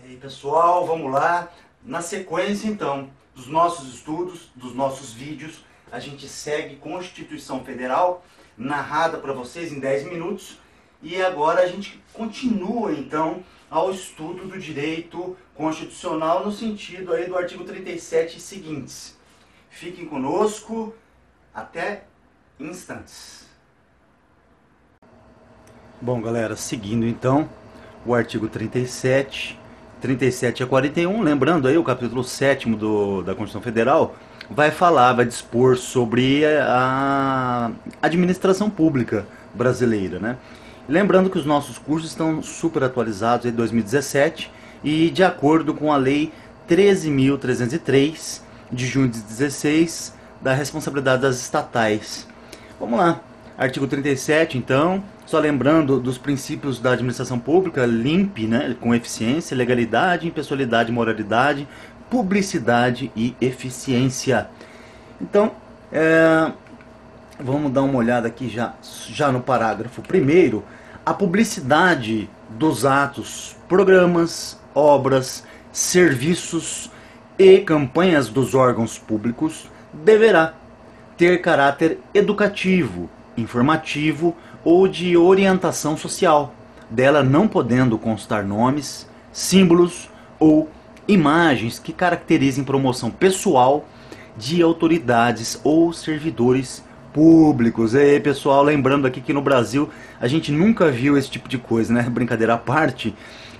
E aí, pessoal, vamos lá. Na sequência, então, dos nossos estudos, dos nossos vídeos, a gente segue Constituição Federal, narrada para vocês em 10 minutos. E agora a gente continua, então, ao estudo do direito constitucional no sentido aí do artigo 37 e seguintes. Fiquem conosco até instantes. Bom, galera, seguindo então o artigo 37 a 41, lembrando aí o capítulo 7º da Constituição Federal, vai dispor sobre a administração pública brasileira, né? Lembrando que os nossos cursos estão super atualizados em 2017 e de acordo com a Lei 13.303 de junho de 2016 da responsabilidade das estatais. Vamos lá, artigo 37 então, só lembrando dos princípios da administração pública, LIMP, né, com eficiência, legalidade, impessoalidade, moralidade, publicidade e eficiência. Então, vamos dar uma olhada aqui já no parágrafo 1º. A publicidade dos atos, programas, obras, serviços e campanhas dos órgãos públicos deverá ter caráter educativo, informativo ou de orientação social, dela não podendo constar nomes, símbolos ou imagens que caracterizem promoção pessoal de autoridades ou servidores públicos. E aí, pessoal, lembrando aqui que no Brasil a gente nunca viu esse tipo de coisa, né? Brincadeira à parte,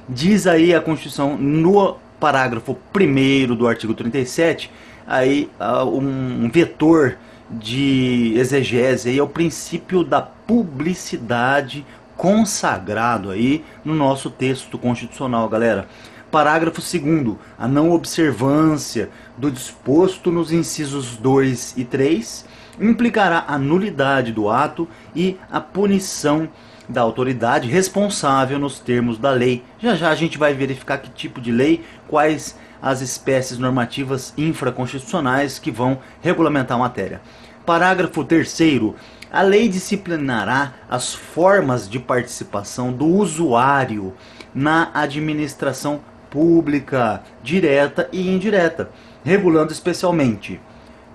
diz aí a Constituição no parágrafo 1º do artigo 37, aí um vetor de exegese aí é o princípio da publicidade consagrado aí no nosso texto constitucional, galera. Parágrafo 2º, a não observância do disposto nos incisos 2 e 3 implicará a nulidade do ato e a punição da autoridade responsável nos termos da lei. Já a gente vai verificar que tipo de lei, quais as espécies normativas infraconstitucionais que vão regulamentar a matéria. Parágrafo 3º. A lei disciplinará as formas de participação do usuário na administração pública, direta e indireta, regulando especialmente: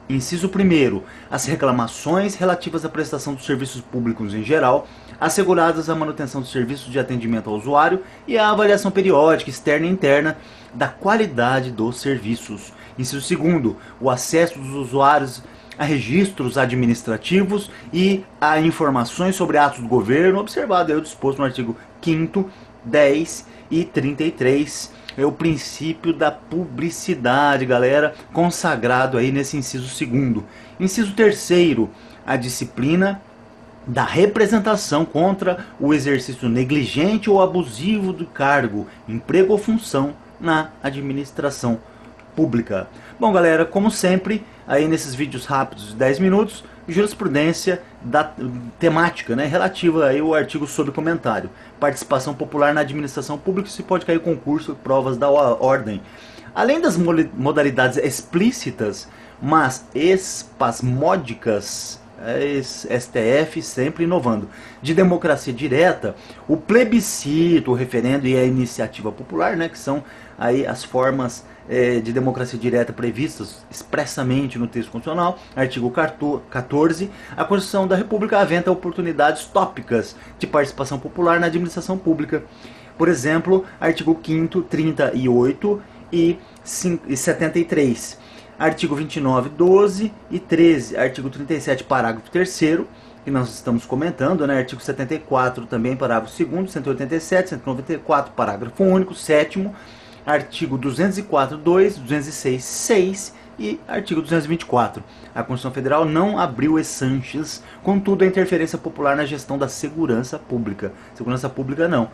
inciso 1º, as reclamações relativas à prestação dos serviços públicos em geral, asseguradas a manutenção dos serviços de atendimento ao usuário e a avaliação periódica, externa e interna, da qualidade dos serviços. Inciso 2º, o acesso dos usuários a registros administrativos e a informações sobre atos do governo, observado aí o disposto no artigo 5º, 10 e 33. É o princípio da publicidade, galera, consagrado aí nesse inciso 2º. Inciso 3º, a disciplina da representação contra o exercício negligente ou abusivo do cargo, emprego ou função na administração pública. Bom, galera, como sempre, aí nesses vídeos rápidos de 10 minutos, jurisprudência da temática, né, relativa aí ao artigo sob comentário. Participação popular na administração pública, se pode cair concurso, provas da ordem. Além das modalidades explícitas, mas espasmódicas, STF sempre inovando, de democracia direta, o plebiscito, o referendo e a iniciativa popular, né, que são aí as formas de democracia direta previstas expressamente no texto constitucional. Artigo 14, a Constituição da República aventa oportunidades tópicas de participação popular na administração pública. Por exemplo, artigo 5º, 38 e 73. Artigo 29, 12 e 13. Artigo 37, parágrafo 3º, que nós estamos comentando, né? Artigo 74 também, parágrafo 2º, 187, 194, parágrafo único, 7º. Artigo 204, 2, 206, 6 e artigo 224. A Constituição Federal não abriu exsanches, contudo, a interferência popular na gestão da segurança pública. Segurança pública não,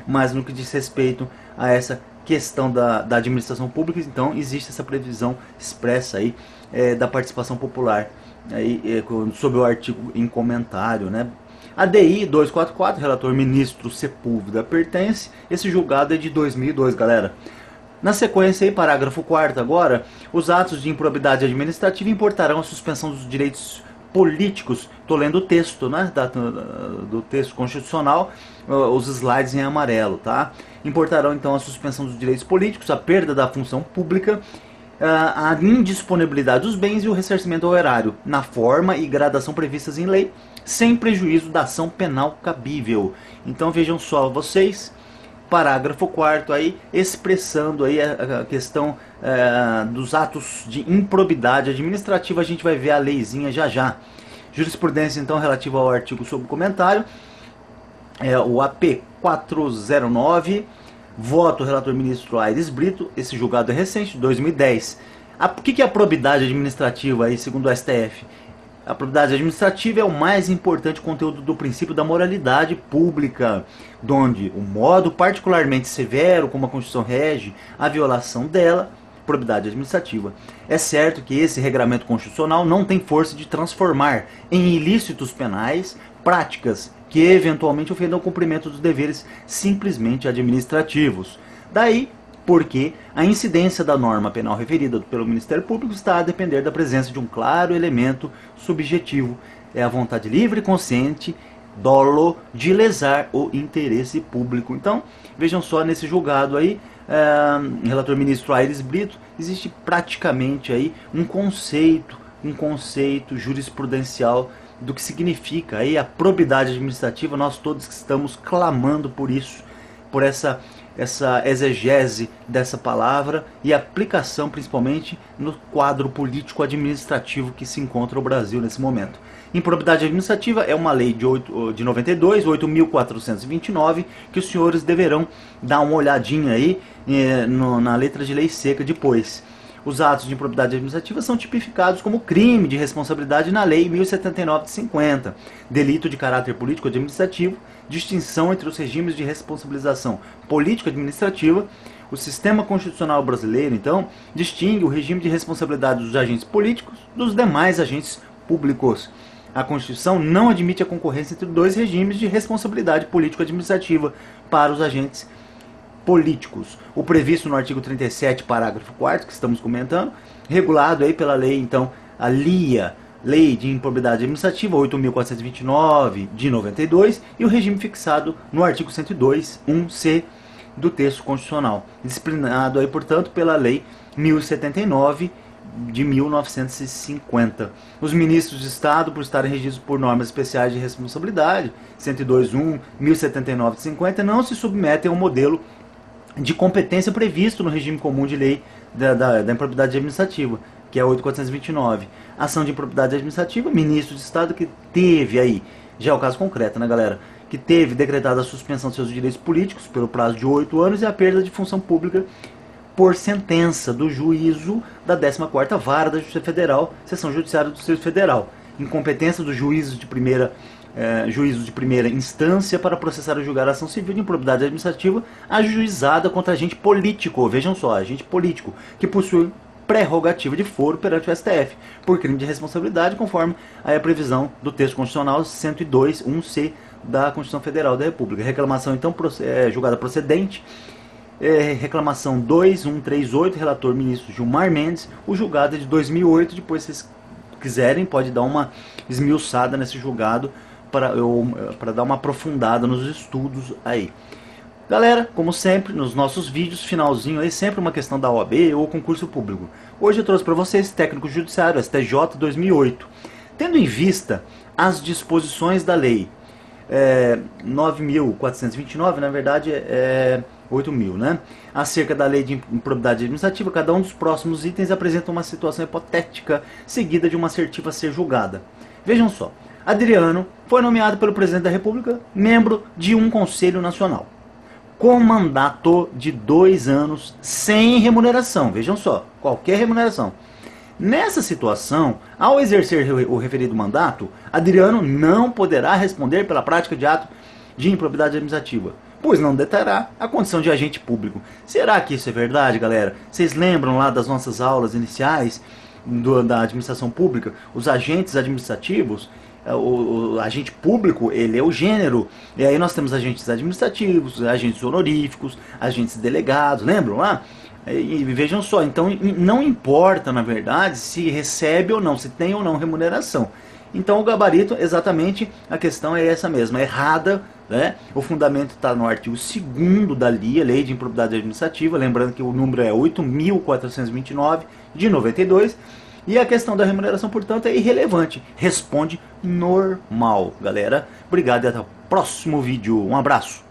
mas no que diz respeito a essa questão da administração pública, então existe essa previsão expressa aí da participação popular aí, sob o artigo em comentário, né? A DI 244, relator ministro Sepúlveda pertence, esse julgado é de 2002, galera. Na sequência, aí, parágrafo 4º agora, os atos de improbidade administrativa importarão a suspensão dos direitos políticos. Estou lendo o texto, né, do texto constitucional, os slides em amarelo, tá? Importarão então a suspensão dos direitos políticos, a perda da função pública, a indisponibilidade dos bens e o ressarcimento ao erário, na forma e gradação previstas em lei, sem prejuízo da ação penal cabível. Então vejam só vocês, parágrafo 4º aí, expressando aí a questão dos atos de improbidade administrativa. A gente vai ver a leizinha já já. Jurisprudência então relativa ao artigo sob comentário, o AP 409, voto relator ministro Aires Brito. Esse julgado é recente, 2010. O que é a probidade administrativa aí, segundo o STF? A probidade administrativa é o mais importante conteúdo do princípio da moralidade pública, onde o modo particularmente severo como a Constituição rege a violação dela, probidade administrativa. É certo que esse regramento constitucional não tem força de transformar em ilícitos penais práticas que eventualmente ofendam o cumprimento dos deveres simplesmente administrativos. Daí porque a incidência da norma penal referida pelo Ministério Público está a depender da presença de um claro elemento subjetivo, é a vontade livre e consciente dolo de lesar o interesse público. Então, vejam só, nesse julgado aí, relator ministro Aires Brito, existe praticamente aí um conceito jurisprudencial do que significa aí a probidade administrativa. Nós todos que estamos clamando por isso, por essa exegese dessa palavra e aplicação principalmente no quadro político-administrativo que se encontra o Brasil nesse momento. Improbidade administrativa é uma lei de 92, 8.429, que os senhores deverão dar uma olhadinha aí na letra de lei seca depois. Os atos de improbidade administrativa são tipificados como crime de responsabilidade na Lei 1079 de 50, delito de caráter político-administrativo, distinção entre os regimes de responsabilização político-administrativa. O sistema constitucional brasileiro, então, distingue o regime de responsabilidade dos agentes políticos dos demais agentes públicos. A Constituição não admite a concorrência entre dois regimes de responsabilidade político-administrativa para os agentes políticos. O previsto no artigo 37, parágrafo 4º, que estamos comentando, regulado aí pela lei, então, a LIA, Lei de Improbidade Administrativa 8.429 de 92, e o regime fixado no artigo 102, 1C do texto constitucional, disciplinado aí, portanto, pela Lei 1079 de 1950. Os ministros de Estado, por estarem regidos por normas especiais de responsabilidade, 102.1, 1079 de 50, não se submetem ao modelo de competência previsto no regime comum de lei da improbidade administrativa, que é 8.429. Ação de improbidade administrativa, ministro de Estado que teve aí, já é o caso concreto, né, galera, que teve decretada a suspensão de seus direitos políticos pelo prazo de 8 anos e a perda de função pública por sentença do juízo da 14ª Vara da Justiça Federal, Seção Judiciária do Distrito Federal. Incompetência dos juízos de primeira instância para processar e julgar a ação civil de improbidade administrativa ajuizada contra agente político, vejam só, agente político, que possui prerrogativa de foro perante o STF, por crime de responsabilidade, conforme a previsão do texto constitucional 102, 1C da Constituição Federal da República. Reclamação, então, julgada procedente, reclamação 2138, relator ministro Gilmar Mendes, o julgado é de 2008, depois se vocês quiserem, pode dar uma esmiuçada nesse julgado, para dar uma aprofundada nos estudos aí. Galera, como sempre, nos nossos vídeos, finalzinho aí, sempre uma questão da OAB ou concurso público. Hoje eu trouxe para vocês técnico judiciário, STJ 2008. Tendo em vista as disposições da lei 9.429, na verdade é 8.000, né? Acerca da lei de improbidade administrativa, cada um dos próximos itens apresenta uma situação hipotética seguida de uma assertiva a ser julgada. Vejam só. Adriano foi nomeado pelo presidente da República membro de um Conselho Nacional, com mandato de 2 anos sem remuneração. Vejam só, qualquer remuneração. Nessa situação, ao exercer o referido mandato, Adriano não poderá responder pela prática de ato de improbidade administrativa, pois não deterá a condição de agente público. Será que isso é verdade, galera? Vocês lembram lá das nossas aulas iniciais da administração pública? Os agentes administrativos, o agente público, ele é o gênero, e aí nós temos agentes administrativos, agentes honoríficos, agentes delegados, lembram lá? E vejam só, então não importa, na verdade, se recebe ou não, se tem ou não remuneração. Então o gabarito, exatamente, a questão é essa mesma, errada, né? O fundamento está no artigo 2º da LIA, Lei de Improbidade Administrativa, lembrando que o número é 8.429 de 92, e a questão da remuneração, portanto, é irrelevante, responde normal, galera. Obrigado e até o próximo vídeo, um abraço.